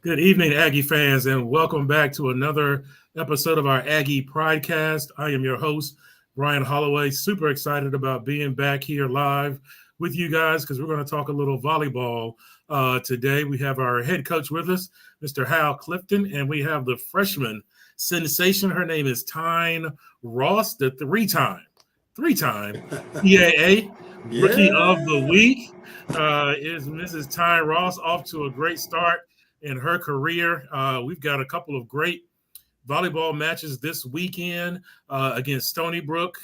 Good evening, Aggie fans, and welcome back to another episode of our Aggie Pridecast. I am your host, Brian Holloway. Super excited about being back here live with you guys because we're going to talk a little volleyball today. We have our head coach with us, Mr. Hal Clifton, and we have the freshman sensation. Her name is Tyne Ross, the three-time CAA Rookie of the Week. Is Mrs. Tyne Ross off to a great start in her career. We've got a couple of great volleyball matches this weekend against Stony Brook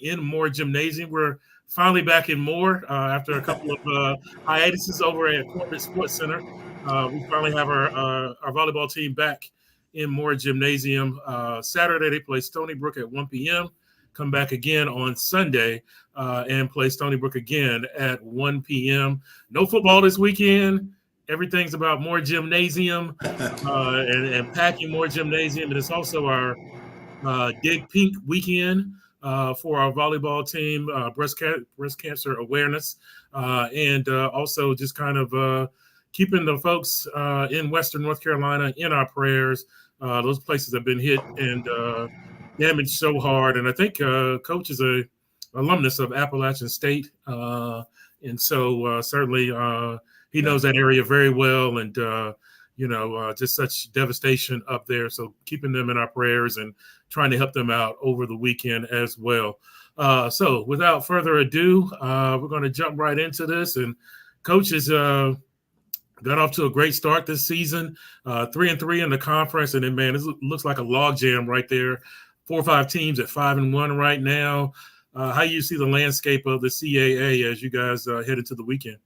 in Moore Gymnasium. We're finally back in Moore after a couple of hiatuses over at Corporate Sports Center. We finally have our volleyball team back in Moore Gymnasium. Saturday, they play Stony Brook at 1 p.m., come back again on Sunday and play Stony Brook again at 1 p.m. No football this weekend. Everything's about Moore Gymnasium and packing Moore Gymnasium. And it's also our Dig Pink weekend for our volleyball team, breast cancer awareness, and also just kind of keeping the folks in Western North Carolina in our prayers. Those places have been hit and damaged so hard. And I think Coach is a alumnus of Appalachian State. And so certainly he knows that area very well, and just such devastation up there. So keeping them in our prayers and trying to help them out over the weekend as well. So without further ado, we're going to jump right into this. And Coach has got off to a great start this season, 3-3 in the conference, and then man, it looks like a logjam right there. 4 or 5 teams at 5-1 right now. How you see the landscape of the CAA as you guys head into the weekend?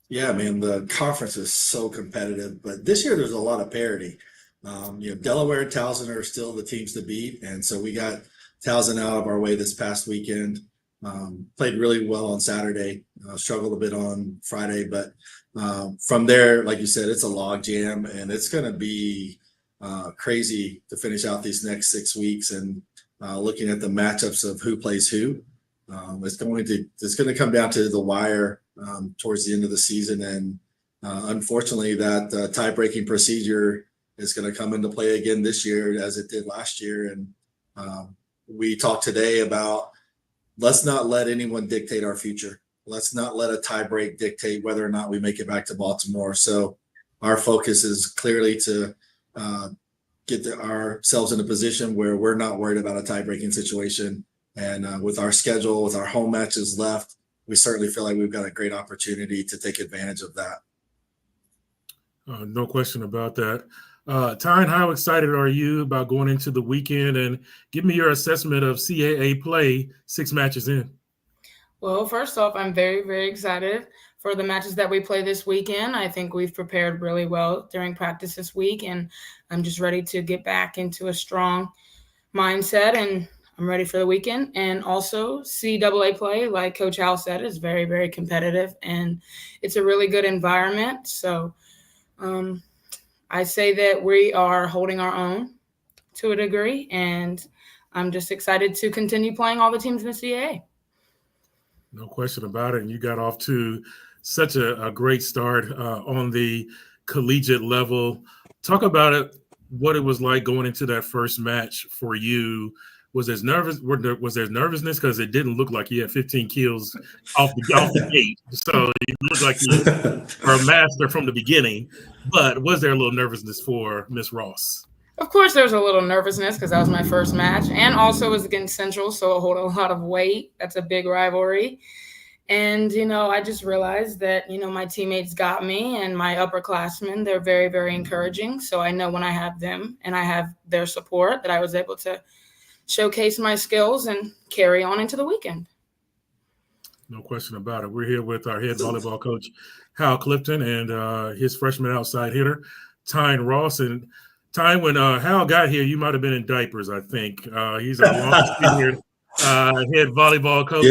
Yeah, man, the conference is so competitive, but this year there's a lot of parity. Delaware and Towson are still the teams to beat, and so we got Towson out of our way this past weekend. Played really well on Saturday, struggled a bit on Friday, but from there, like you said, it's a log jam, and it's going to be crazy to finish out these next 6 weeks. And looking at the matchups of who plays who, it's going to come down to the wire towards the end of the season, and unfortunately that tie-breaking procedure is going to come into play again this year as it did last year. And we talked today about let's not let anyone dictate our future. Let's not let a tie break dictate whether or not we make it back to Baltimore. So our focus is clearly to get ourselves in a position where we're not worried about a tie-breaking situation. And with our schedule, with our home matches left, we certainly feel like we've got a great opportunity to take advantage of that. No question about that. Tyne, how excited are you about going into the weekend? And give me your assessment of CAA play 6 matches in. Well, first off, I'm very, very excited for the matches that we play this weekend. I think we've prepared really well during practice this week, and I'm just ready to get back into a strong mindset, and I'm ready for the weekend. And also CAA play, like Coach Hal said, is very, very competitive, and it's a really good environment. So I say that we are holding our own to a degree, and I'm just excited to continue playing all the teams in the CAA. No question about it. And you got off to such a great start on the collegiate level. Talk about it, what it was like going into that first match for you. Was there nervousness because it didn't look like you had 15 kills off the gate? So it looked like you were a master from the beginning. But was there a little nervousness for Miss Ross? Of course, there was a little nervousness because that was my first match, and also it was against Central, so it hold a lot of weight. That's a big rivalry. And, I just realized that, my teammates got me, and my upperclassmen, they're very, very encouraging. So I know when I have them and I have their support that I was able to showcase my skills and carry on into the weekend. No question about it. We're here with our head volleyball coach, Hal Clifton, and his freshman outside hitter, Tyne Ross. And Tyne, when Hal got here, you might have been in diapers, I think. He's our longest tenured head volleyball coach,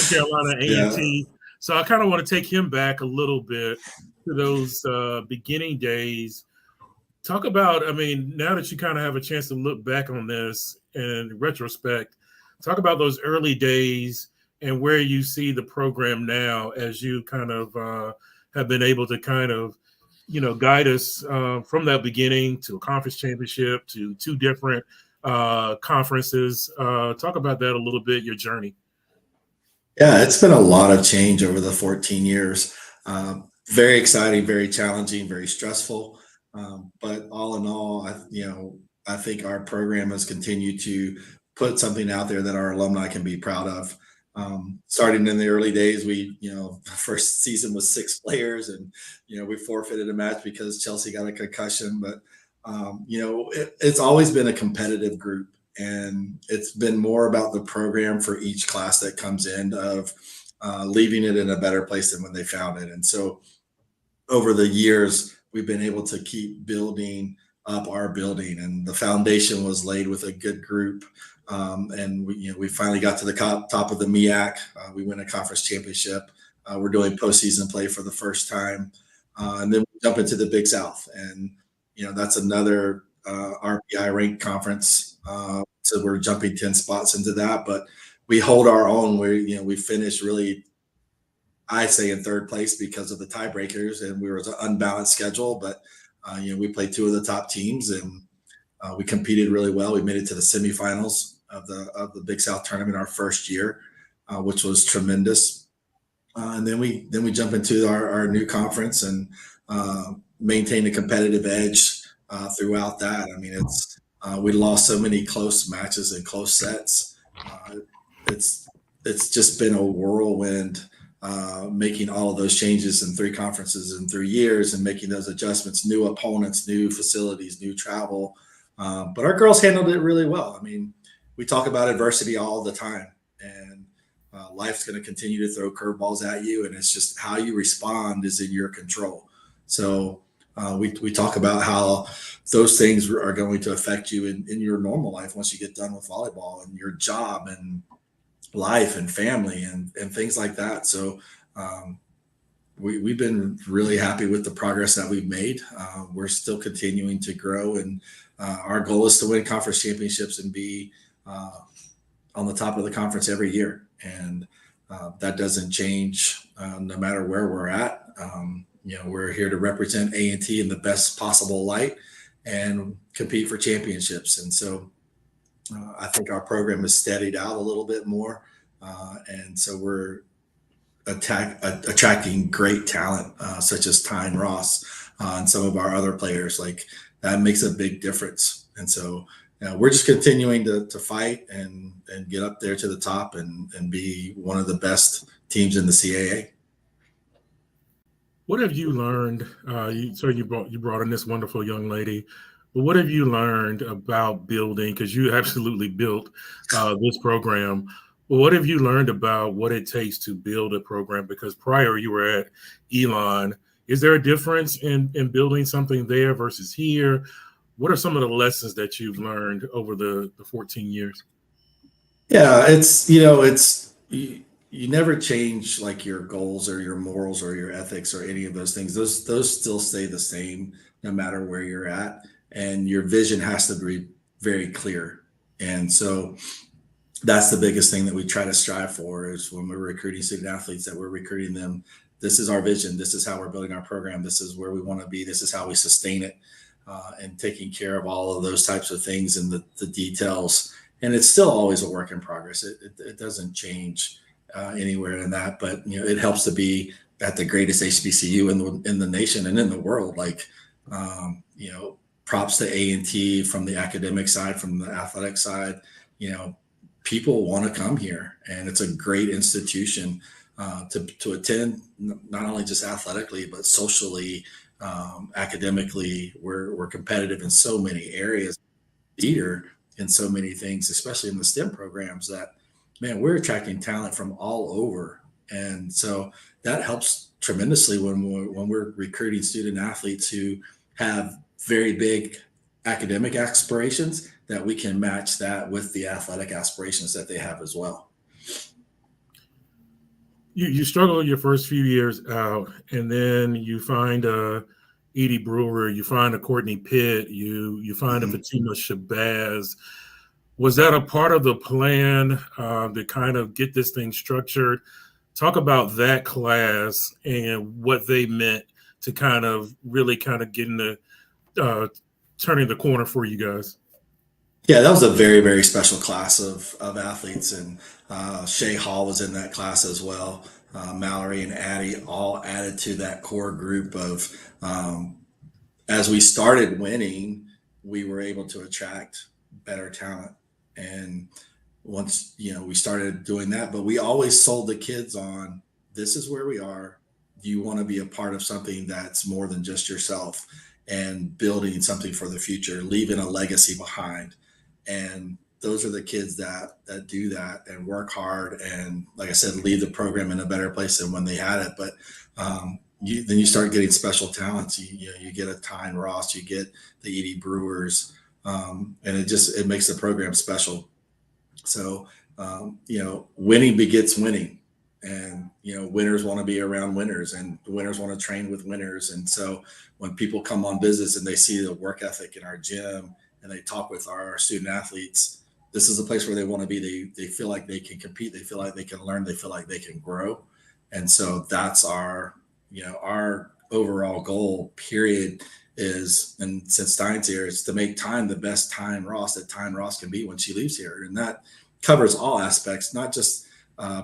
Carolina A&T. Yeah. So I kind of want to take him back a little bit to those beginning days. Talk about, now that you kind of have a chance to look back on this in retrospect, talk about those early days and where you see the program now as you kind of have been able to kind of guide us from that beginning to a conference championship to two different conferences. Talk about that a little bit, your journey. Yeah, it's been a lot of change over the 14 years. Very exciting, very challenging, very stressful. But all in all, I think our program has continued to put something out there that our alumni can be proud of. Starting in the early days, first season was 6 players, and we forfeited a match because Chelsea got a concussion. But it's always been a competitive group, and it's been more about the program for each class that comes in of leaving it in a better place than when they found it. And so over the years, we've been able to keep building up our building, and the foundation was laid with a good group. And we finally got to the top of the MEAC. We win a conference championship. We're doing postseason play for the first time, and then we jump into the Big South, and that's another RPI ranked conference. So we're jumping 10 spots into that, but we hold our own. We finished really, I say, in third place because of the tiebreakers, and we were an unbalanced schedule. But we played two of the top teams, and we competed really well. We made it to the semifinals of the Big South tournament our first year, which was tremendous. And then we jump into our new conference and maintain a competitive edge throughout that. I mean, we lost so many close matches and close sets. It's just been a whirlwind, making all of those changes in 3 conferences in 3 years and making those adjustments, new opponents, new facilities, new travel. But our girls handled it really well. I mean, we talk about adversity all the time, and life's going to continue to throw curveballs at you, and it's just how you respond is in your control. So we talk about how those things are going to affect you in your normal life once you get done with volleyball and your job and life and family and things like that. So we've been really happy with the progress that we've made. We're still continuing to grow, and our goal is to win conference championships and be on the top of the conference every year. And that doesn't change no matter where we're at. We're here to represent A&T in the best possible light and compete for championships. And so I think our program has steadied out a little bit more. And so we're attracting great talent, such as Tyne Ross and some of our other players. Like, that makes a big difference. And so we're just continuing to fight and get up there to the top and be one of the best teams in the CAA. What have you learned? You brought in this wonderful young lady, but what have you learned about building? Because you absolutely built this program. Well, what have you learned about what it takes to build a program? Because prior you were at Elon. Is there a difference in building something there versus here? What are some of the lessons that you've learned over the 14 years? Yeah, you never change like your goals or your morals or your ethics or any of those things. Those still stay the same no matter where you're at, and your vision has to be very clear. And so that's the biggest thing that we try to strive for, is when we're recruiting student athletes, that we're recruiting them. This is our vision. This is how we're building our program. This is where we want to be. This is how we sustain it, and taking care of all of those types of things and the details. And it's still always a work in progress. It doesn't change anywhere in that, but it helps to be at the greatest HBCU in the nation and in the world. Like, props to A&T from the academic side, from the athletic side. People want to come here, and it's a great institution to attend, not only just athletically, but socially, academically. We're competitive in so many areas, leader in so many things, especially in the STEM programs, that, man, we're attracting talent from all over. And so that helps tremendously when we're recruiting student athletes who have very big academic aspirations, that we can match that with the athletic aspirations that they have as well. You struggle your first few years out, and then you find Edie Brewer, you find a Courtney Pitt, you find a Fatima Shabazz. Was that a part of the plan to kind of get this thing structured? Talk about that class and what they meant to kind of really kind of getting the turning the corner for you guys? Yeah, that was a very, very special class of athletes, and Shay Hall was in that class as well. Mallory and Addie all added to that core group of. As we started winning, we were able to attract better talent, and once we started doing that, but we always sold the kids on, this is where we are. Do you want to be a part of something that's more than just yourself, and building something for the future, leaving a legacy behind? And those are the kids that do that and work hard, and like I said, leave the program in a better place than when they had it. But then you start getting special talents. You get a Tyne Ross, you get the Edie Brewers, and it makes the program special. So winning begets winning, and winners want to be around winners, and winners want to train with winners. And so when people come on visits and they see the work ethic in our gym, and they talk with our student athletes, this is a place where they want to be. They feel like they can compete. They feel like they can learn. They feel like they can grow. And so that's our overall goal, period, is, and since Stein's here, is to make Tyne the best Tyne Ross that Tyne Ross can be when she leaves here. And that covers all aspects, not just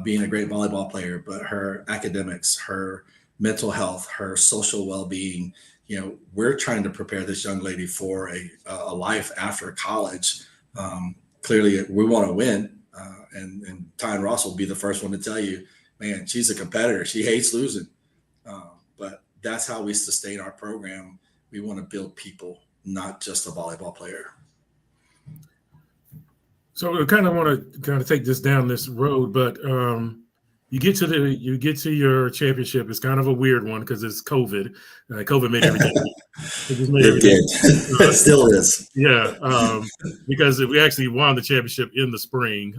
being a great volleyball player, but her academics, her mental health, her social well-being. We're trying to prepare this young lady for a life after college. Clearly, we want to win, and Tyne Ross will be the first one to tell you, man, she's a competitor. She hates losing, but that's how we sustain our program. We want to build people, not just a volleyball player. So I kind of want to kind of take this down this road, but you get to your championship. It's kind of a weird one because it's COVID. COVID made everything. It did. It still is. Yeah, because we actually won the championship in the spring,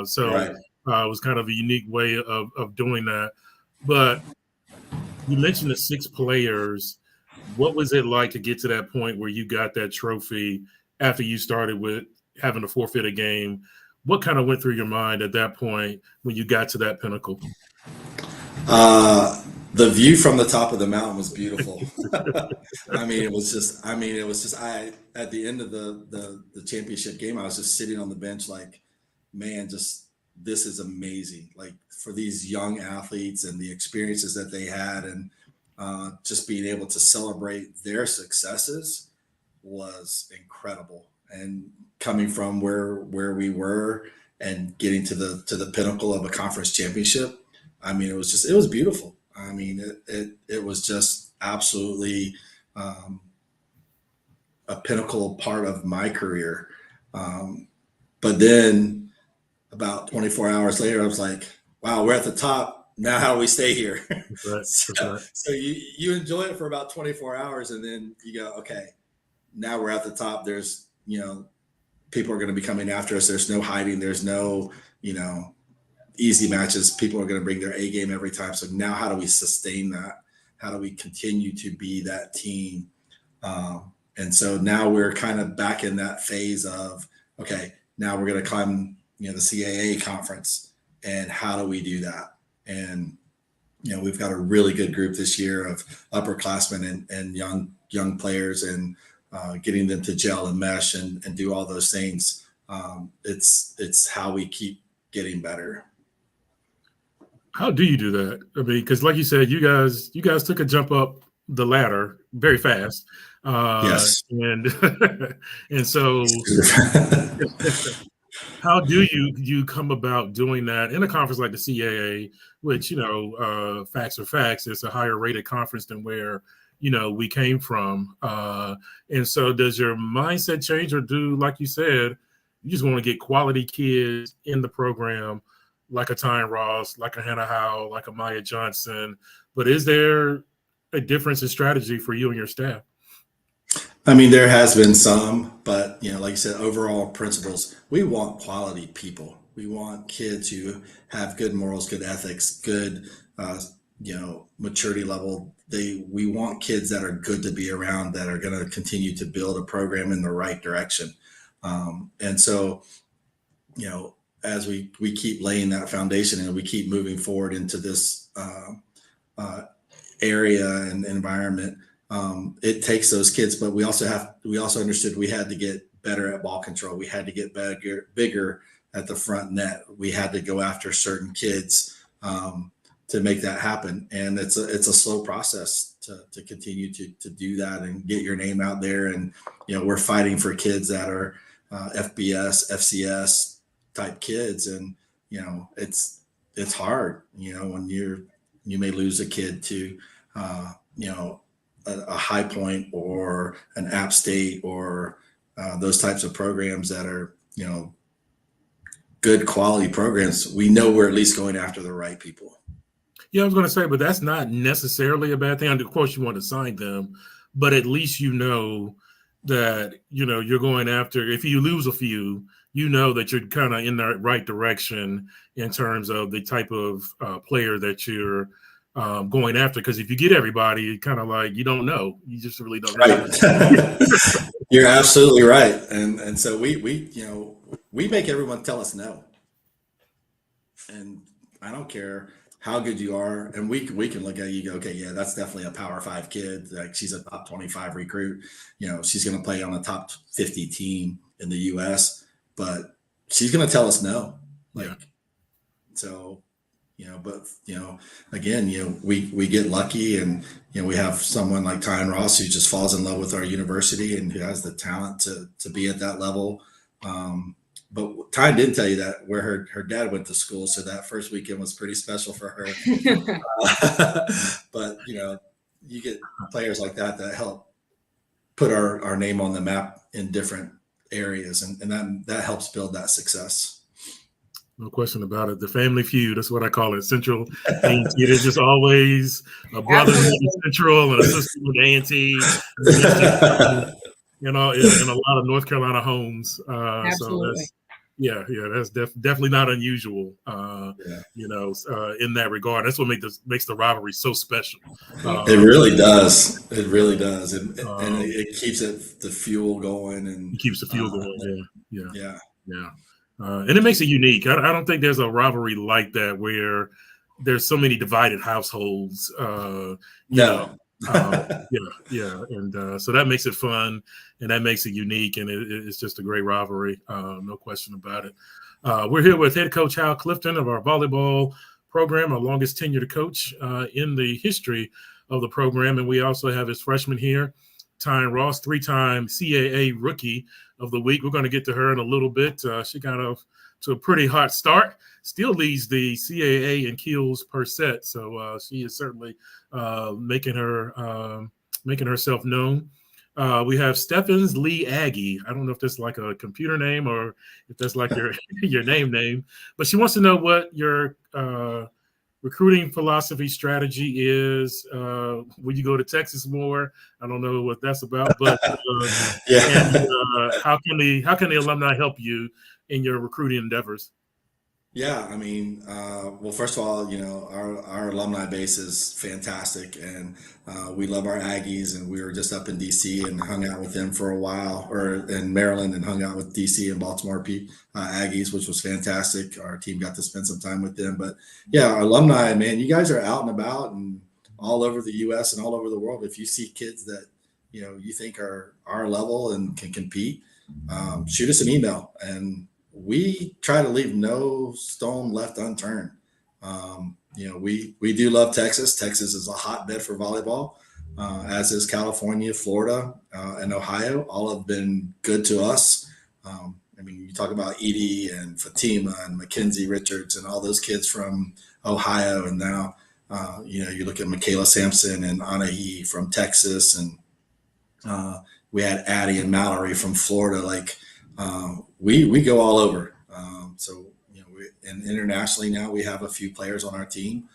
so Right. It was kind of a unique way of doing that. But you mentioned the 6 players. What was it like to get to that point where you got that trophy after you started with having to forfeit a game? What kind of went through your mind at that point when you got to that pinnacle? The view from the top of the mountain was beautiful. It was just at the end of the championship game, I was just sitting on the bench like, man, this is amazing. Like, for these young athletes and the experiences that they had, and just being able to celebrate their successes was incredible. And coming from where we were and getting to the pinnacle of a conference championship, it was beautiful. It was just absolutely a pinnacle part of my career. But then about 24 hours later, I was like, wow, we're at the top. Now how do we stay here? Right. So you enjoy it for about 24 hours, and then you go, okay, now we're at the top. There's, people are going to be coming after us. There's no hiding. There's no, easy matches. People are going to bring their A game every time. So now how do we sustain that? How do we continue to be that team? And so now we're kind of back in that phase of, okay, now we're going to climb, the CAA conference, and how do we do that? And, we've got a really good group this year of upperclassmen and young players, and getting them to gel and mesh and do all those things. It's how we keep getting better. How do you do that? Because like you said, you guys took a jump up the ladder very fast. Yes. And so how do you come about doing that in a conference like the CAA, which, facts are facts, it's a higher rated conference than where, we came from. And so does your mindset change, or like you said, you just want to get quality kids in the program, like a Tyne Ross, like a Hannah Howe, like a Maya Johnson? But is there a difference in strategy for you and your staff? There has been some, but, like you said, overall principles, we want quality people. We want kids who have good morals, good ethics, good, maturity level. We want kids that are good to be around, that are going to continue to build a program in the right direction. And so, as we keep laying that foundation and we keep moving forward into this area and environment, it takes those kids. But we also understood we had to get better at ball control. We had to get bigger at the front net. We had to go after certain kids to make that happen. And it's a slow process to continue to do that and get your name out there. And, we're fighting for kids that are FBS, FCS type kids. And, it's hard, when you may lose a kid to, a High Point or an App State or those types of programs that are, good quality programs. We know we're at least going after the right people. Yeah, I was going to say, but that's not necessarily a bad thing. Of course, you want to sign them, but at least that, you're going after, if you lose a few, that you're kind of in the right direction in terms of the type of player that you're going after. Because if you get everybody, kind of like, you don't know. You just really don't know. Right. You're absolutely right. And so we make everyone tell us no. And I don't care how good you are. And we can look at you and go, okay, yeah, that's definitely a Power 5 kid. Like, she's a top 25 recruit. She's going to play on a top 50 team in the US, but she's going to tell us no. So, but, again, we get lucky, and, we have someone like Ty and Ross who just falls in love with our university and who has the talent to be at that level. But Ty did tell you that where her dad went to school, so that first weekend was pretty special for her. But, you get players like that help put our name on the map in different areas, and that helps build that success. No question about it. The family feud, that's what I call it. Central A&T. There's just always a brother in Central and a sister with A&T. In a lot of North Carolina homes. So that's definitely not unusual. In that regard. That's what makes the rivalry so special. It really does. It really does, and it keeps the fuel going, and it keeps the fuel going. Yeah. And it makes it unique. I don't think there's a rivalry like that where there's so many divided households. And so that makes it fun, and that makes it unique, and it's just a great rivalry. No question about it. We're here with head coach Hal Clifton of our volleyball program, our longest tenured coach in the history of the program, and we also have his freshman here, Ty Ross, 3-time CAA Rookie of the Week. We're going to get to her in a little bit. She got off to a pretty hot start. Still leads the CAA in kills per set, so she is certainly making herself known. We have Stephens Lee Aggie. I don't know if that's like a computer name or if that's like your name, but she wants to know what your recruiting philosophy strategy is. Will you go to Texas more? I don't know what that's about, but how can the alumni help you in your recruiting endeavors? Yeah, I mean, well, first of all, our alumni base is fantastic, and we love our Aggies, and we were just up in DC and hung out with them for a while, or in Maryland, and hung out with DC and Baltimore Aggies, which was fantastic. Our team got to spend some time with them. But yeah, our alumni, man, you guys are out and about and all over the US and all over the world. If you see kids that you think are our level and can compete, shoot us an email, and we try to leave no stone left unturned. We do love Texas. Texas is a hotbed for volleyball, as is California, Florida, and Ohio. All have been good to us. You talk about Edie and Fatima and Mackenzie Richards and all those kids from Ohio, and now you look at Michaela Sampson and Anahi from Texas, and we had Addie and Mallory from Florida. We go all over. And internationally now we have a few players on our team.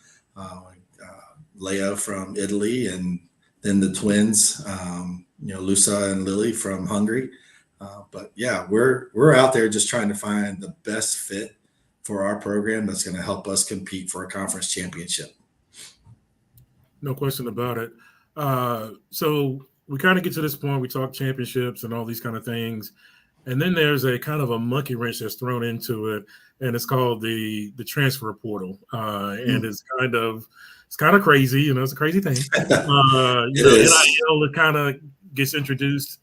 Leo from Italy, and then the twins, Lusa and Lily from Hungary. But yeah, we're out there just trying to find the best fit for our program that's going to help us compete for a conference championship. No question about it. So we kind of get to this point, we talk championships and all these kind of things. And then there's a kind of a monkey wrench that's thrown into it, and it's called the transfer portal. And it's kind of, it's kind of crazy. It's a crazy thing. NIL kind of gets introduced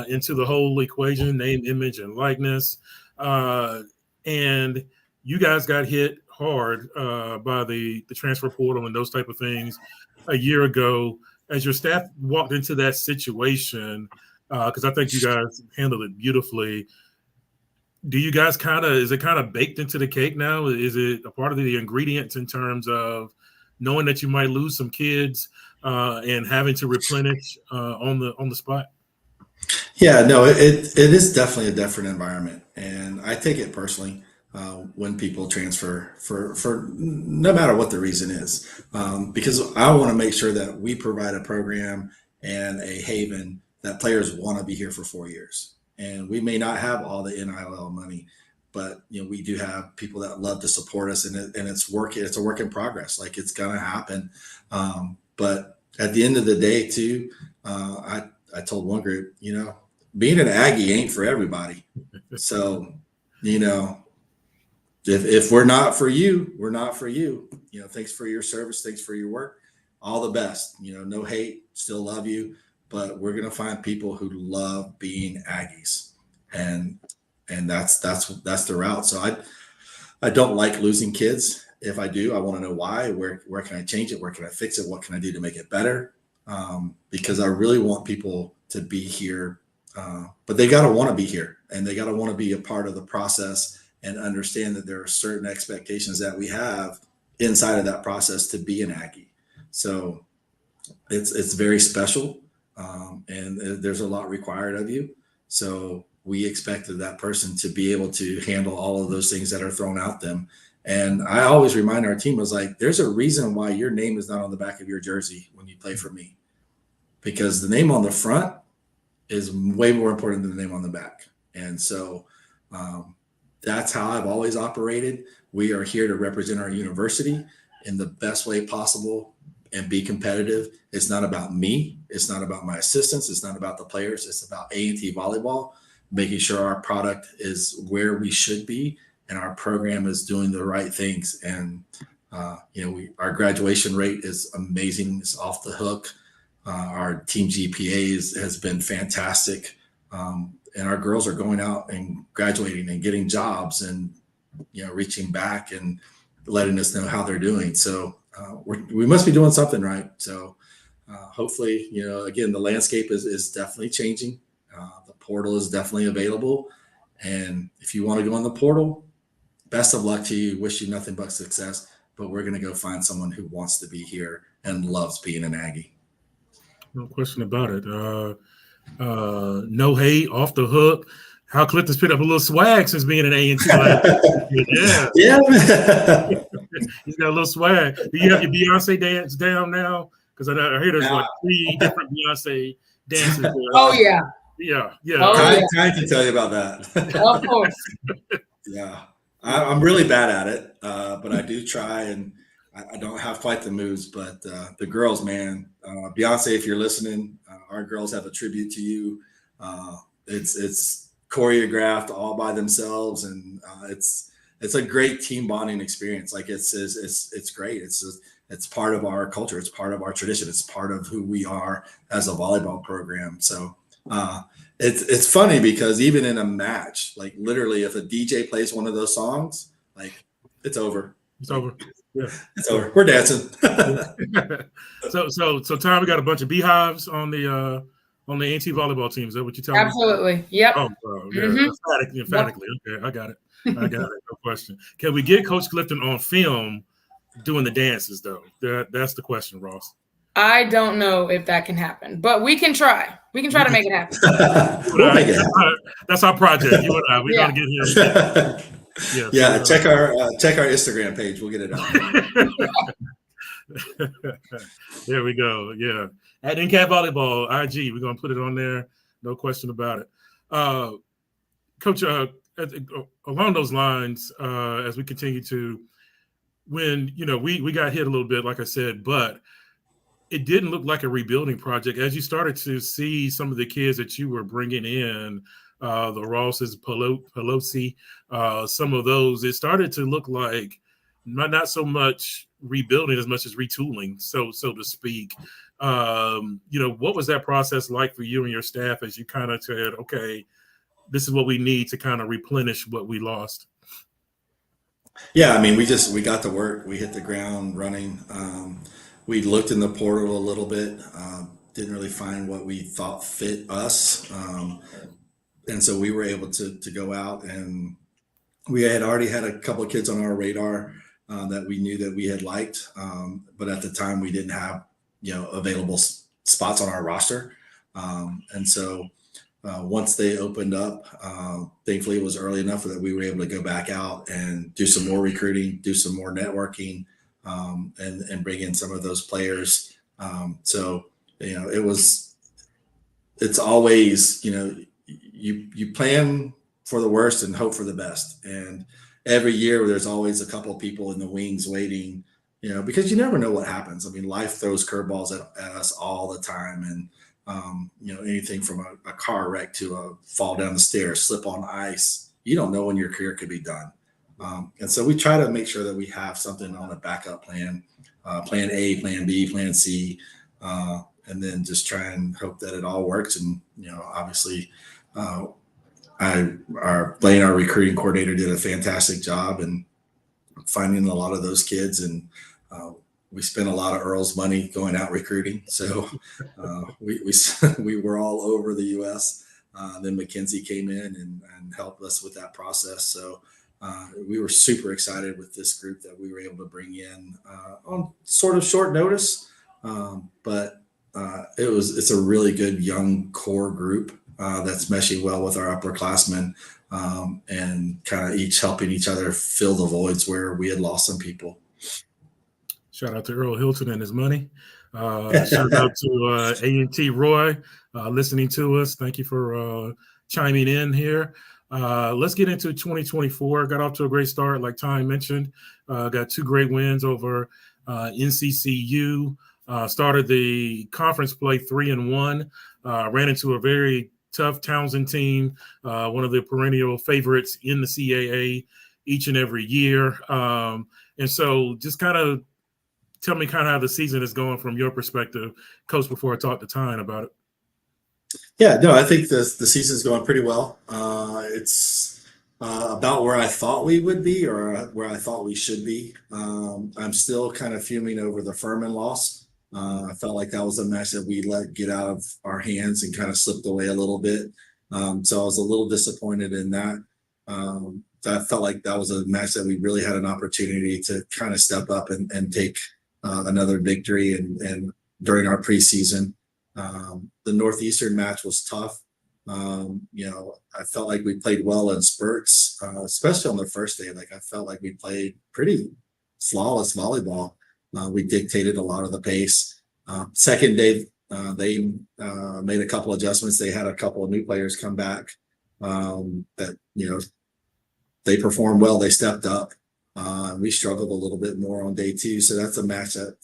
into the whole equation, name, image, and likeness. And you guys got hit hard by the transfer portal and those type of things a year ago. As your staff walked into that situation, because I think you guys handled it beautifully, do you guys is it kind of baked into the cake now? Is it a part of the ingredients in terms of knowing that you might lose some kids and having to replenish on the spot? Yeah, no, it is definitely a different environment, and I take it personally when people transfer for no matter what the reason is, because I want to make sure that we provide a program and a haven that players want to be here for 4 years. And we may not have all the NIL money, but we do have people that love to support us, and it's working. It's a work in progress. Like, it's gonna happen. But at the end of the day, too, I told one group, being an Aggie ain't for everybody. So, if we're not for you, we're not for you. Thanks for your service. Thanks for your work. All the best. No hate. Still love you. But we're gonna find people who love being Aggies, and that's the route. So I don't like losing kids. If I do, I want to know why. Where can I change it? Where can I fix it? What can I do to make it better? Because I really want people to be here, but they got to want to be here, and they got to want to be a part of the process and understand that there are certain expectations that we have inside of that process to be an Aggie. So it's very special. And there's a lot required of you. So we expected that person to be able to handle all of those things that are thrown at them. And I always remind our team, there's a reason why your name is not on the back of your jersey when you play for me, because the name on the front is way more important than the name on the back. And so that's how I've always operated. We are here to represent our university in the best way possible and be competitive. It's not about me. It's not about my assistants. It's not about the players. It's about A&T volleyball, making sure our product is where we should be and our program is doing the right things. And, our graduation rate is amazing. It's off the hook. Our team GPA has been fantastic. And our girls are going out and graduating and getting jobs and, reaching back and letting us know how they're doing. So we must be doing something right. So hopefully, again, the landscape is definitely changing. The portal is definitely available. And if you want to go in the portal, best of luck to you. Wish you nothing but success. But we're going to go find someone who wants to be here and loves being an Aggie. No question about it. No hate, off the hook. How Clifton's picked up a little swag since being an A&T. Yeah. He's got a little swag. Do you have your Beyonce dance down now? Because I hear there's like 3 different Beyonce dances. Oh, yeah. Yeah. I can tell you about that. Of course. Yeah. I'm really bad at it, but I do try, and I don't have quite the moves. But the girls, man, Beyonce, if you're listening, our girls have a tribute to you. It's choreographed all by themselves, and it's a great team bonding experience. Like it's great. It's part of our culture. It's part of our tradition. It's part of who we are as a volleyball program. So it's funny because even in a match, like literally, if a DJ plays one of those songs, like it's over. It's over. Yeah, it's over. We're dancing. So Tom, we got a bunch of beehives on the A&T volleyball team. Is that what you're telling me? Absolutely. Yep. Oh, yeah. Emphatically. Okay, I got it. No question. Can we get Coach Clifton on film doing the dances, though? That's the question, Ross. I don't know if that can happen, but we can try. We can try to make it happen. We'll make it happen. That's our project. You and I. We're going to get him. Yeah. Check our Instagram page. We'll get it out. There we go. Yeah. At NCAT Volleyball, IG. We're going to put it on there. No question about it. Coach, along those lines, as we continue to, when, we got hit a little bit, like I said, but it didn't look like a rebuilding project. As you started to see some of the kids that you were bringing in, the Rosses, Pelosi, some of those, it started to look like not so much rebuilding as much as retooling, so to speak. What was that process like for you and your staff as you kind of said, okay, this is what we need to kind of replenish what we lost? Yeah, I mean, we got to work. We hit the ground running. We looked in the portal a little bit. Didn't really find what we thought fit us, and so we were able to go out, and we had already had a couple of kids on our radar that we knew that we had liked, but at the time we didn't have available spots on our roster, and so. Once they opened up, thankfully it was early enough that we were able to go back out and do some more recruiting, do some more networking, and bring in some of those players. It's always, you plan for the worst and hope for the best. And every year there's always a couple of people in the wings waiting, because you never know what happens. I mean, life throws curveballs at us all the time. And anything from a car wreck to a fall down the stairs, slip on ice. You don't know when your career could be done. And so we try to make sure that we have something on a backup plan, plan A, plan B, plan C, and then just try and hope that it all works. And, obviously our recruiting coordinator did a fantastic job in finding a lot of those kids, and we spent a lot of Earl's money going out recruiting. So we were all over the U.S. Then McKenzie came in and helped us with that process. So we were super excited with this group that we were able to bring in on sort of short notice. But it's a really good young core group that's meshing well with our upperclassmen, and kind of each helping each other fill the voids where we had lost some people. Shout out to Earl Hilton and his money. Shout out to A&T Roy listening to us. Thank you for chiming in here. Let's get into 2024. Got off to a great start, like Ty mentioned. Got 2 great wins over NCCU. Started the conference play 3-1. Ran into a very tough Townsend team, one of the perennial favorites in the CAA each and every year. And so just kind of tell me kind of how the season is going from your perspective, Coach, before I talk to Tyne about it. Yeah, no, I think the season's going pretty well. It's about where I thought we would be, or where I thought we should be. I'm still kind of fuming over the Furman loss. I felt like that was a match that we let get out of our hands and kind of slipped away a little bit. So I was a little disappointed in that. I felt like that was a match that we really had an opportunity to kind of step up and take another victory and during our preseason. The Northeastern match was tough. I felt like we played well in spurts, especially on the first day. Like I felt like we played pretty flawless volleyball. We dictated a lot of the pace. Second day, they made a couple adjustments. They had a couple of new players come back that, they performed well. They stepped up. We struggled a little bit more on day 2. So that's a match that,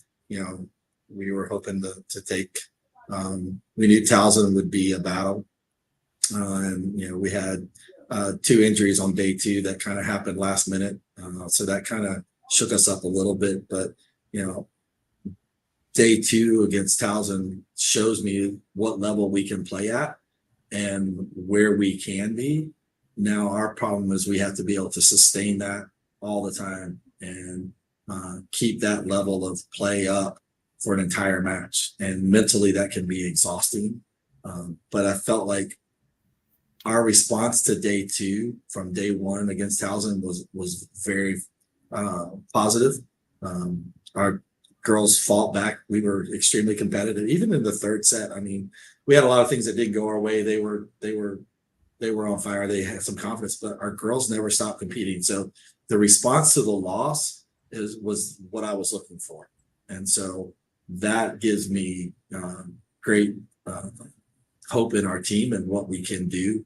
we were hoping to take. We knew Towson would be a battle. And, we had 2 injuries on day 2 that kind of happened last minute. So that kind of shook us up a little bit. But, day 2 against Towson shows me what level we can play at and where we can be. Now, our problem is we have to be able to sustain that all the time and keep that level of play up for an entire match. And mentally, that can be exhausting. But I felt like our response to day 2 from day 1 against Towson was very positive. Our girls fought back. We were extremely competitive, even in the third set. I mean, we had a lot of things that didn't go our way. They were on fire. They had some confidence, but our girls never stopped competing. So the response to the loss was what I was looking for. And so that gives me great hope in our team and what we can do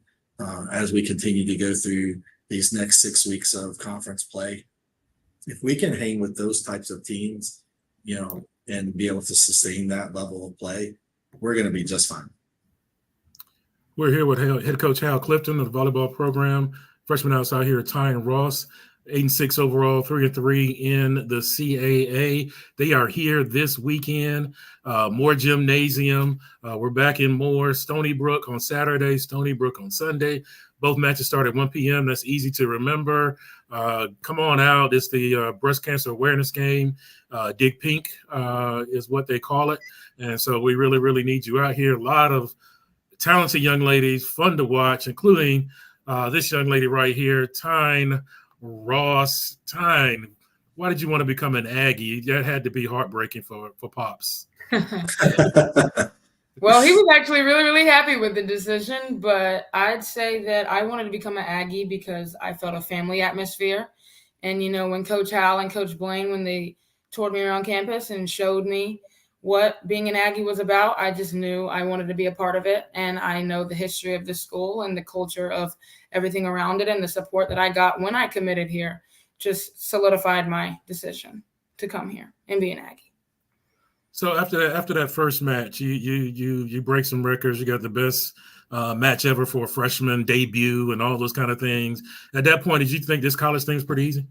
as we continue to go through these next 6 weeks of conference play. If we can hang with those types of teams, and be able to sustain that level of play, we're going to be just fine. We're here with head coach Hal Clifton of the volleyball program, freshman outside here, Tyne Ross. 8-6 overall, 3-3 in the CAA. They are here this weekend. Moore Gymnasium. We're back in Moore. Stony Brook on Saturday, Stony Brook on Sunday. Both matches start at 1 p.m. That's easy to remember. Come on out. It's the breast cancer awareness game. Dig Pink is what they call it. And so we really, really need you out here. A lot of talented young ladies, fun to watch, including this young lady right here, Tyne Ross. Tyne, why did you want to become an Aggie? That had to be heartbreaking for Pops. Well, he was actually really, really happy with the decision, but I'd say that I wanted to become an Aggie because I felt a family atmosphere. And, when Coach Hal and Coach Blaine, when they toured me around campus and showed me what being an Aggie was about, I just knew I wanted to be a part of it. And I know the history of the school and the culture of everything around it, and the support that I got when I committed here just solidified my decision to come here and be an Aggie. So after that first match, you break some records. You got the best match ever for a freshman debut and all those kind of things. At that point, did you think this college thing is pretty easy?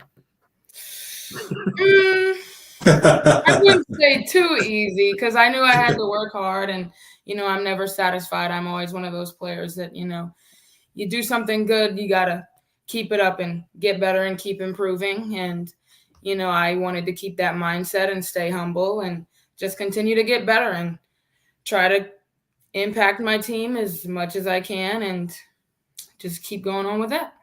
I wouldn't say too easy because I knew I had to work hard, and I'm never satisfied. I'm always one of those players that you do something good, you gotta keep it up and get better and keep improving. And I wanted to keep that mindset and stay humble and just continue to get better and try to impact my team as much as I can and just keep going on with that.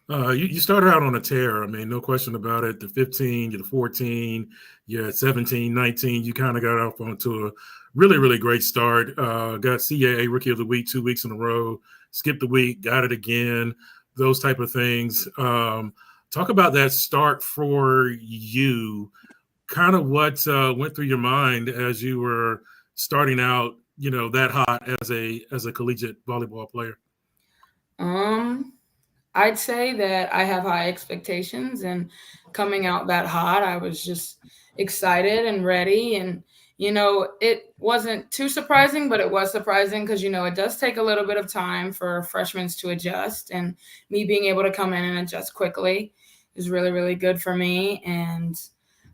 You started out on a tear. I mean, no question about it. The 15, you're the 14, you're at 17, 19. You kind of got off onto a really, really great start. Got CAA Rookie of the Week 2 weeks in a row, skipped the week, got it again, those type of things. Talk about that start for you. Kind of what went through your mind as you were starting out, that hot as a collegiate volleyball player? I'd say that I have high expectations, and coming out that hot, I was just excited and ready. And, it wasn't too surprising, but it was surprising because, it does take a little bit of time for freshmen to adjust, and me being able to come in and adjust quickly is really, really good for me. And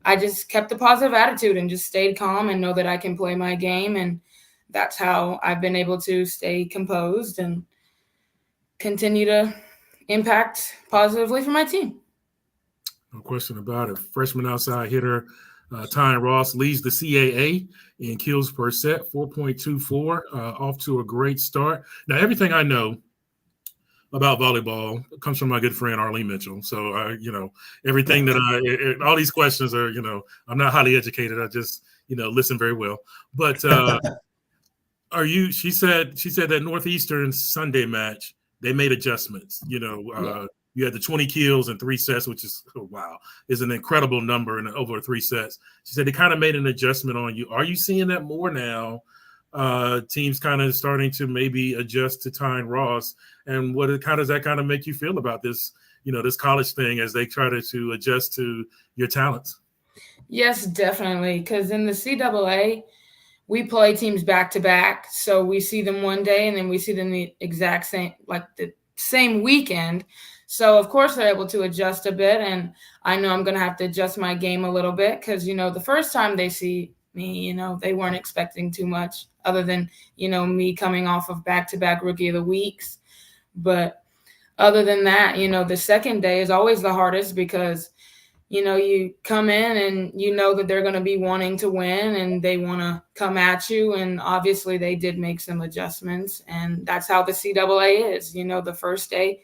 I just kept a positive attitude and just stayed calm and know that I can play my game. And that's how I've been able to stay composed and continue to impact positively for my team. No question about it. Freshman outside hitter Tyne Ross leads the CAA in kills per set, 4.24, off to a great start. Now, everything I know about volleyball comes from my good friend Arlene Mitchell. So, everything that all these questions are, I'm not highly educated. I just, listen very well. But she said that Northeastern Sunday match, they made adjustments. You had the 20 kills in 3 sets, which is, is an incredible number in over 3 sets. She said they kind of made an adjustment on you. Are you seeing that more now? Teams kind of starting to maybe adjust to Tyne Ross, and how does that kind of make you feel about this, this college thing as they try to adjust to your talents? Yes, definitely. Because in the CAA, we play teams back to back. So we see them one day and then we see them the exact same, like the same weekend. So of course they're able to adjust a bit. And I know I'm going to have to adjust my game a little bit because, the first time they see me, they weren't expecting too much other than, me coming off of back-to-back Rookie of the Weeks. But other than that, the second day is always the hardest because, you come in and that they're going to be wanting to win and they want to come at you. And obviously they did make some adjustments, and that's how the CAA is. The first day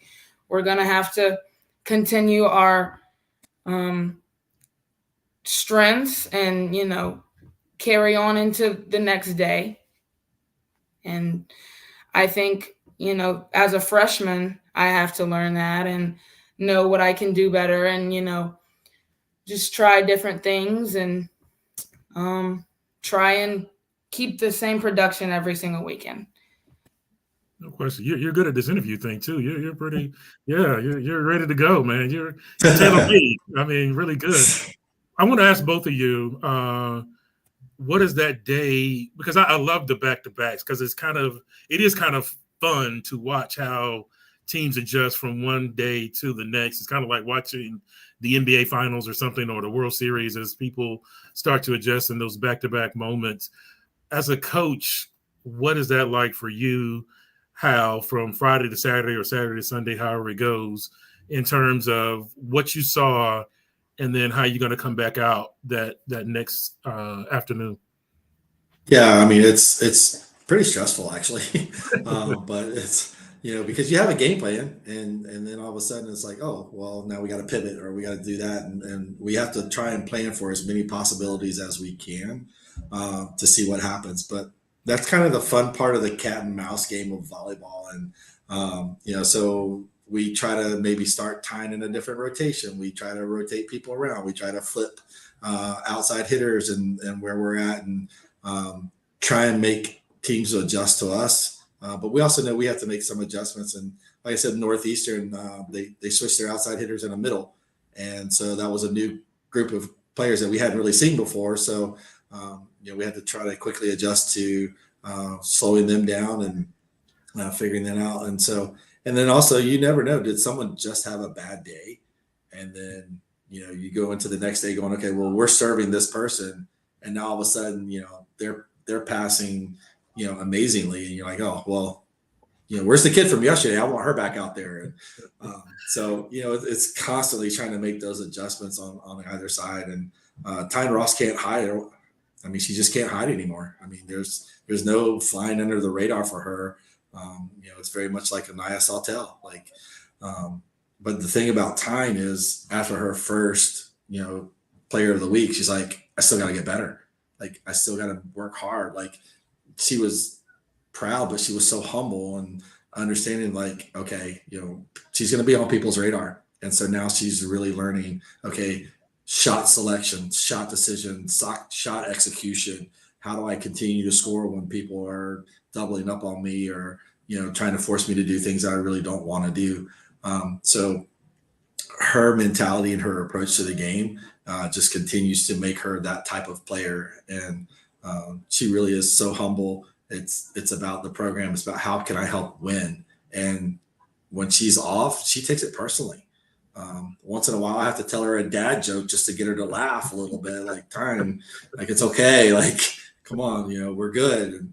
we're going to have to continue our strengths and, carry on into the next day. And I think, as a freshman, I have to learn that and know what I can do better and, just try different things and try and keep the same production every single weekend. No question. You're good at this interview thing too. You're pretty, you're ready to go, man. You're tailor-made. I mean, really good. I want to ask both of you, what is that day? Because I love the back-to-backs because it is kind of fun to watch how teams adjust from one day to the next. It's kind of like watching the NBA Finals or something, or the World Series, as people start to adjust in those back-to-back moments. As a coach, what is that like for you? How from Friday to Saturday or Saturday to Sunday, however it goes, in terms of what you saw, and then how you're going to come back out that next afternoon? Yeah, I mean it's pretty stressful actually, but it's because you have a game plan, and then all of a sudden it's like, oh well, now we got to pivot or we got to do that, and we have to try and plan for as many possibilities as we can to see what happens. But that's kind of the fun part of the cat and mouse game of volleyball, and so we try to maybe start tying in a different rotation. We try to rotate people around. We try to flip outside hitters and where we're at, and try and make teams adjust to us. But we also know we have to make some adjustments. And like I said, Northeastern, they switched their outside hitters in the middle. And so that was a new group of players that we hadn't really seen before. So, we had to try to quickly adjust to slowing them down and figuring that out. And then also, you never know, did someone just have a bad day? And then, you go into the next day going, okay, well, we're serving this person. And now all of a sudden, they're passing, amazingly. And you're like, oh, well, where's the kid from yesterday? I want her back out there. And it's constantly trying to make those adjustments on either side. And Tyne Ross can't hide. I mean, she just can't hide anymore. I mean, there's no flying under the radar for her. It's very much like Anaya Saltel. But the thing about Tyne is after her first, player of the week, she's like, I still got to get better. I still got to work hard. She was proud, but she was so humble and understanding okay, she's going to be on people's radar. And so now she's really learning, okay, shot selection, shot decision, shot execution. How do I continue to score when people are doubling up on me or, trying to force me to do things I really don't want to do? So her mentality and her approach to the game just continues to make her that type of player. And she really is so humble. It's about the program. It's about how can I help win? And when she's off, she takes it personally. Once in a while, I have to tell her a dad joke just to get her to laugh a little bit. Time, it's okay. Come on, we're good.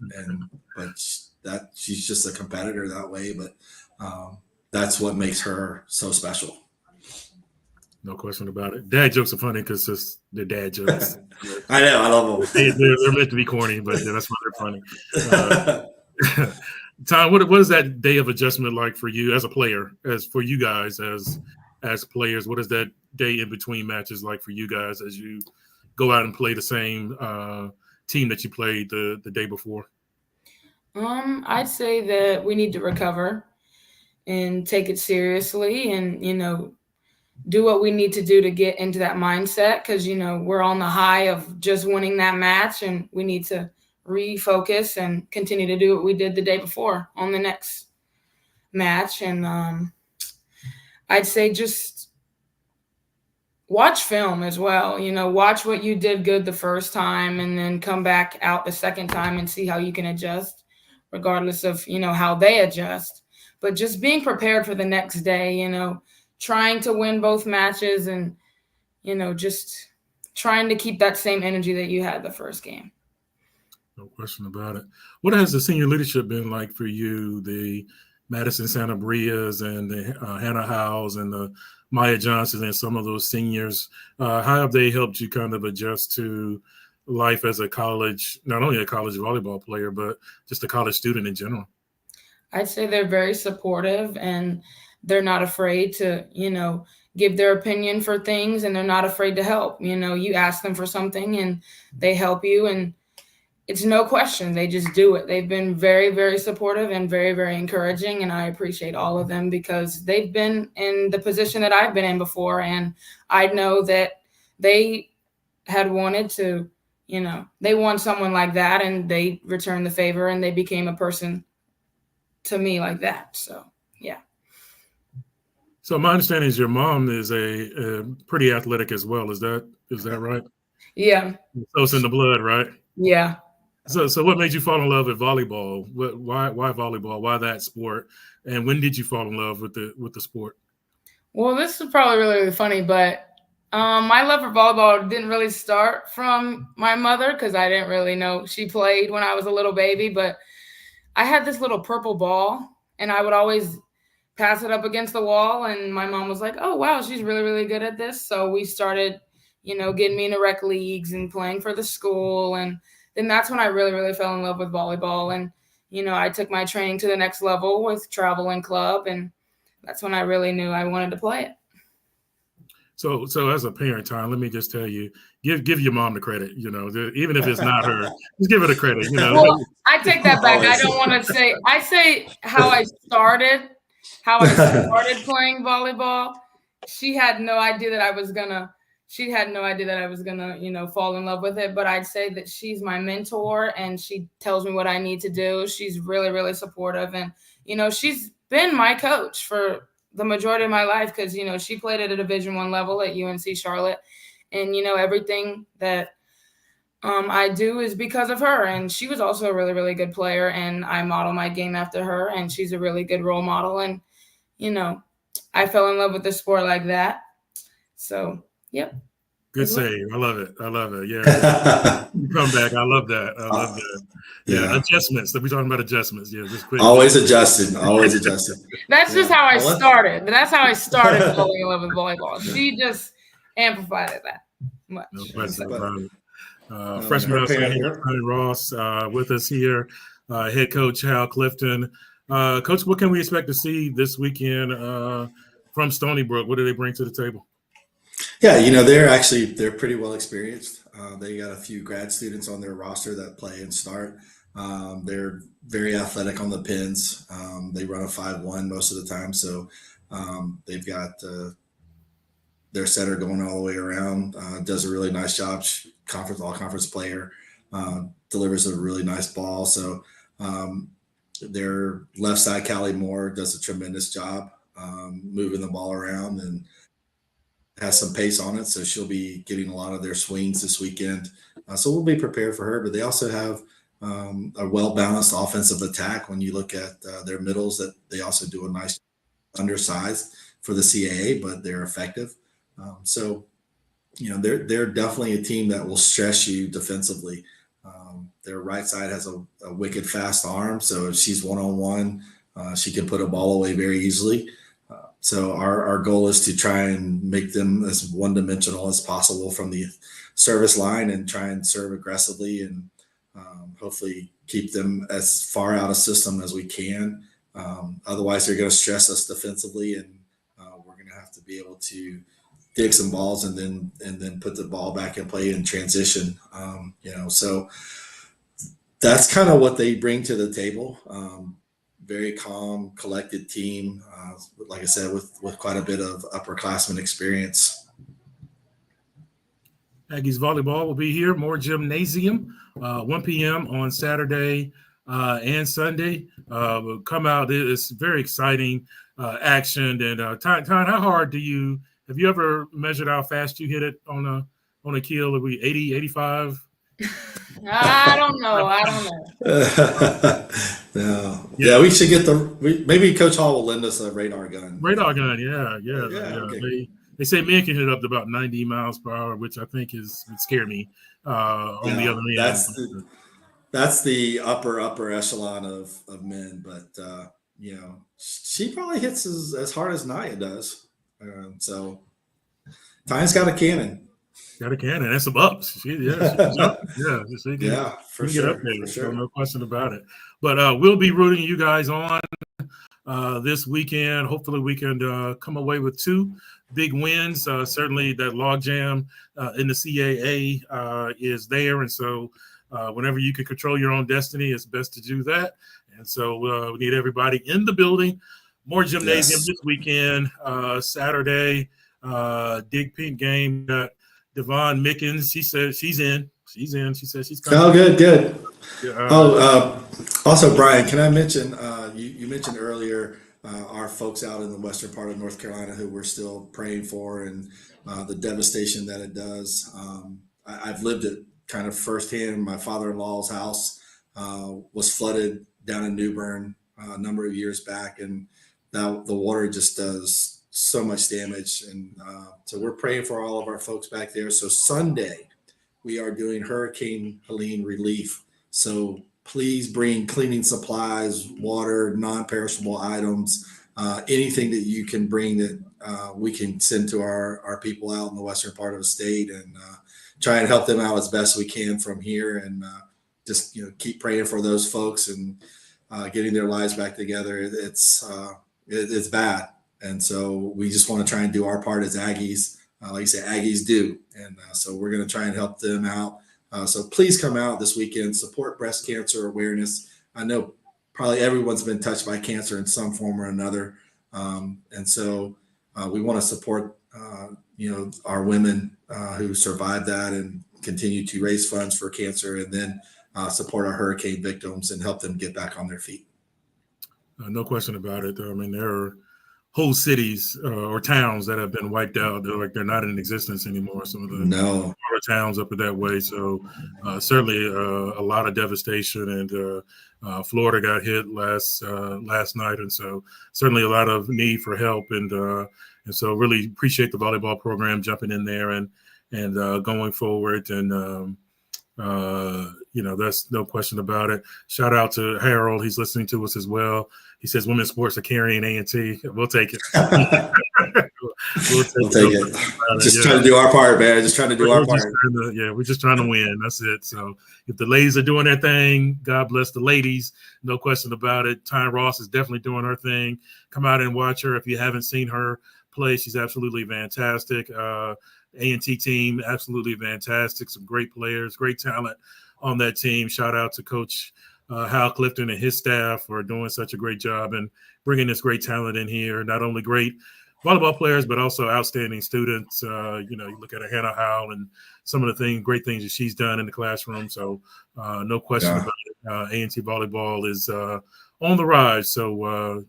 But she's just a competitor that way. But that's what makes her so special. No question about it. Dad jokes are funny because they're dad jokes. I know. I love them. They're meant to be corny, but that's why they're funny. Tom, what is that day of adjustment like for you as a player, as for you guys as players? What is that day in between matches like for you guys as you go out and play the same team that you played the day before? I'd say that we need to recover and take it seriously and, do what we need to do to get into that mindset because, we're on the high of just winning that match and we need to refocus and continue to do what we did the day before on the next match. And I'd say just watch film as well, watch what you did good the first time and then come back out the second time and see how you can adjust regardless of, how they adjust. But just being prepared for the next day, trying to win both matches and, just trying to keep that same energy that you had the first game. No question about it. What has the senior leadership been like for you, the Madison Santa Brias and the Hannah Howes and the Maya Johnsons and some of those seniors? How have they helped you kind of adjust to life as a college, not only a college volleyball player, but just a college student in general? I'd say they're very supportive and they're not afraid to, give their opinion for things and they're not afraid to help. You ask them for something and they help you and it's no question. They just do it. They've been very, very supportive and very, very encouraging. And I appreciate all of them because they've been in the position that I've been in before. And I know that they had wanted to, they want someone like that and they returned the favor and they became a person to me like that. So, yeah. So my understanding is your mom is a pretty athletic as well. Is that right? Yeah. So it's in the blood, right? Yeah. So what made you fall in love with volleyball? Why volleyball? Why that sport? And when did you fall in love with the sport? Well, this is probably really, really funny, but my love for volleyball didn't really start from my mother because I didn't really know she played when I was a little baby. But I had this little purple ball, and I would always pass it up against the wall. And my mom was like, "Oh, wow, she's really, really good at this." So we started, getting me into rec leagues and playing for the school. And then that's when I really, really fell in love with volleyball. And, I took my training to the next level with travel and club. And that's when I really knew I wanted to play it. So as a parent, Tom, let me just tell you, give your mom the credit. Even if it's not her, just give her the credit. Well, I take that back. I don't want to say. I say how I started playing volleyball. She had no idea that I was gonna. She had no idea that I was gonna, fall in love with it. But I'd say that she's my mentor, and she tells me what I need to do. She's really, really supportive, and she's been my coach for the majority of my life because she played at a Division I level at UNC Charlotte, and everything that I do is because of her. And she was also a really, really good player, and I model my game after her, and she's a really good role model. And I fell in love with the sport like that. So yep. Good save. I love it. Yeah. Come back. I love that. Yeah. Adjustments. We're talking about adjustments. Yeah. Just quick. Always adjusting. That's just how I started. That's how I started falling in love with volleyball. She just amplified it that much. No question about it. Freshman Aggie Ross with us here. Head coach Hal Clifton. Coach, what can we expect to see this weekend from Stony Brook? What do they bring to the table? Yeah, they're pretty well experienced. They got a few grad students on their roster that play and start. They're very athletic on the pins. They run a 5-1 most of the time, so they've got their setter going all the way around. Does a really nice job. All conference player. Delivers a really nice ball. So their left side, Callie Moore, does a tremendous job moving the ball around and has some pace on it, so she'll be getting a lot of their swings this weekend. So we'll be prepared for her, but they also have a well-balanced offensive attack. When you look at their middles, that they also do a nice undersized for the CAA, but they're effective. So they're definitely a team that will stress you defensively. Their right side has a wicked fast arm, so if she's one-on-one, she can put a ball away very easily. So our goal is to try and make them as one-dimensional as possible from the service line and try and serve aggressively and hopefully keep them as far out of system as we can. Otherwise, they're going to stress us defensively, and we're going to have to be able to dig some balls and then put the ball back in play in transition. So that's kind of what they bring to the table. Very calm, collected team. Like I said, with quite a bit of upperclassmen experience. Aggies volleyball will be here. More gymnasium, 1 p.m. on Saturday and Sunday. Will come out. It's very exciting action. And Ty, how hard have you ever measured how fast you hit it on a keel? Are we 80, 85? I don't know. No. Yeah, we should get maybe Coach Hall will lend us a radar gun. Yeah. Okay. They say men can hit up to about 90 miles per hour, which I think would scare me on the other end. That's the upper echelon of men, but she probably hits as hard as Naya does. So Ty's got a cannon. And some ups. She can get up there. For sure. No question about it. But we'll be rooting you guys on this weekend. Hopefully we can come away with 2 big wins. Certainly that logjam in the CAA is there. And so whenever you can control your own destiny, it's best to do that. And so we need everybody in the building. More gymnasium this weekend. Saturday, Dig Pink game. Devon Mickens, she said she's in. She said she's coming. Oh, good. Also, Brian, can I mention, you mentioned earlier our folks out in the western part of North Carolina who we're still praying for and the devastation that it does. I've lived it kind of firsthand. My father-in-law's house was flooded down in New Bern a number of years back, and now the water just does so much damage. And so we're praying for all of our folks back there. So Sunday, we are doing Hurricane Helene relief. So please bring cleaning supplies, water, non-perishable items, anything that you can bring that we can send to our people out in the western part of the state, and try and help them out as best we can from here. And just keep praying for those folks and getting their lives back together. It's bad, and so we just want to try and do our part as Aggies. Like you say, Aggies do, and so we're going to try and help them out. So please come out this weekend, support breast cancer awareness. I know probably everyone's been touched by cancer in some form or another, and so we want to support our women who survived that and continue to raise funds for cancer, and then support our hurricane victims and help them get back on their feet. No question about it. I mean, there are whole cities or towns that have been wiped out. They're not in existence anymore. Some of the smaller towns up that way. So certainly a lot of devastation, and Florida got hit last night, and so certainly a lot of need for help. And so really appreciate the volleyball program jumping in there and going forward. And that's no question about it. Shout out to Harold. He's listening to us as well. He says women's sports are carrying A&T. We'll take it. we'll take it. Just trying to do our part, man. Just trying to do our part. We're just trying to win. That's it. So if the ladies are doing their thing, God bless the ladies. No question about it. Ty Ross is definitely doing her thing. Come out and watch her. If you haven't seen her play, she's absolutely fantastic. A&T team, absolutely fantastic. Some great players, great talent on that team. Shout out to Coach Hal Clifton and his staff for doing such a great job and bringing this great talent in here. Not only great volleyball players, but also outstanding students. You look at Hannah Howell and some of the great things that she's done in the classroom. So no question about it. A&T volleyball is on the rise. So,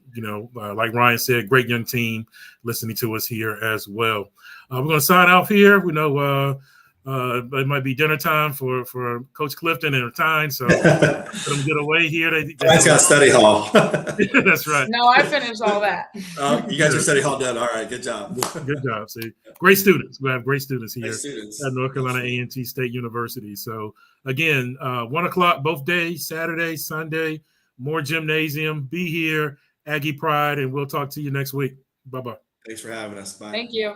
like Ryan said, great young team listening to us here as well. We're going to sign off here. We know it might be dinner time for Coach Clifton and Tyne, so let them get away here. Tyne's got study hall. That's right. No, I finished all that. You got your study hall done. All right, good job. Good job. See, great students. We have great students here at North Carolina A&T State University. So again, 1:00 both days, Saturday, Sunday. More gymnasium. Be here, Aggie Pride, and we'll talk to you next week. Bye-bye. Thanks for having us. Bye. Thank you.